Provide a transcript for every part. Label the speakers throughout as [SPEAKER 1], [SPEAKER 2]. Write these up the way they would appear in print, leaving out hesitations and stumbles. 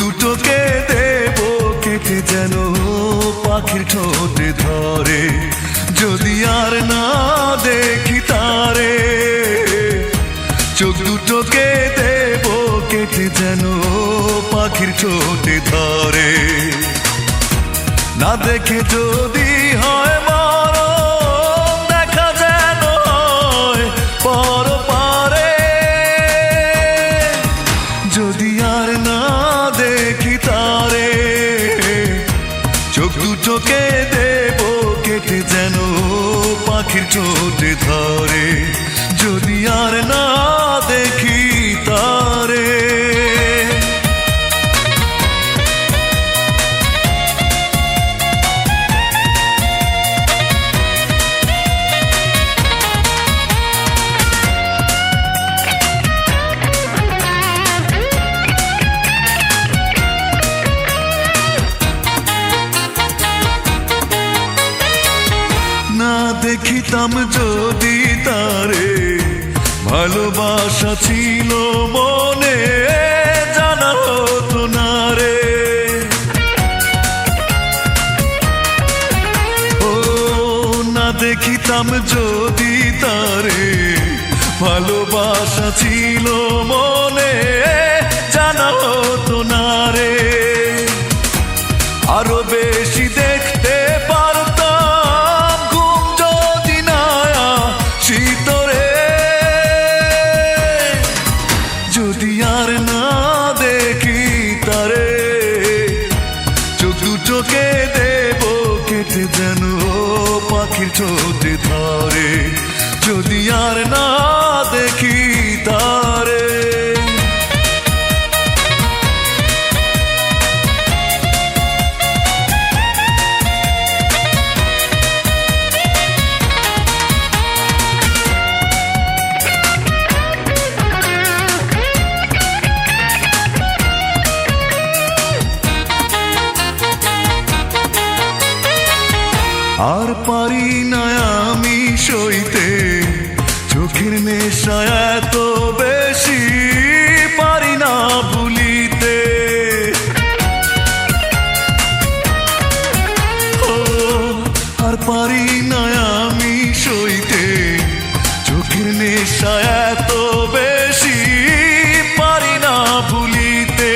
[SPEAKER 1] দুটোকে দেব কেটে যেন পাখির ঠোঁটে ধরে, যদি আর না দেখি তারে। চোখ দুটোকে দেব কেটে যেন পাখির ঠোঁটে ধরে, না দেখে যদি হয় মরণ, দেখা যেন হয় পরপারে। যদি আর না দেখি তারে, চোখ দুটোকে দেব কেটে যেন পাখির ঠোঁটে ধরে, যদি আর না দেখি তারে। না দেখিতাম যদি তারে, ভালোবাসা ছিল মনে, জানা হতো না রে। ও না দেখিতাম যদি তারে, ভালোবাসা ছিল মনে, জানা হতো না রে। আরো বেশি দেখতে পারতাম ঘুম যদি না শীতরে, যদি আর না দেখি তারে। চোখ দুটোকে দেব কেটে যেন পাখির ঠোঁটে ধরে, যদি আর না দেখি তারে। আর পারি না আমি সইতে চোখের নেশা এত বেশি, পারি না ভুলিতে। ও আর পারি না আমি সইতে চোখের নেশা এত বেশি, পারি না ভুলিতে।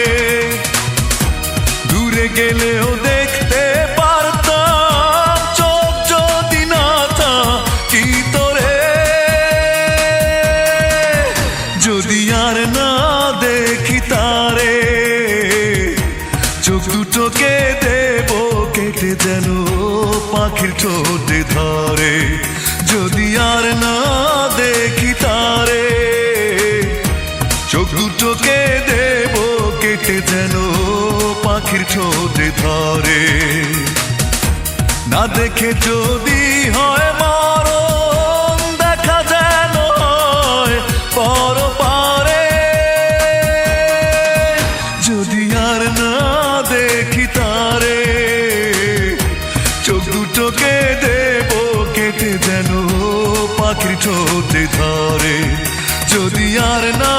[SPEAKER 1] দূরে গেলেও দেখতে পারতাম চোখ যদি না থাকি তোরে, যদি আর না দেখি তারে। চোখ দুটোকে দেব কেটে যেন পাখির ঠোঁটে ধরে, যদি আর না দেখি তারে। চোখ দুটোকে দেব কেটে যেন পাখির ঠোঁটে ধরে, না দেখে যদি হয় মরণ, দেখা যেন হয় পরপারে। যদি আর না দেখি তারে, চোখ দুটোকে দেব কেটে যেন পাখির ঠোঁটে ধরে, যদি আর না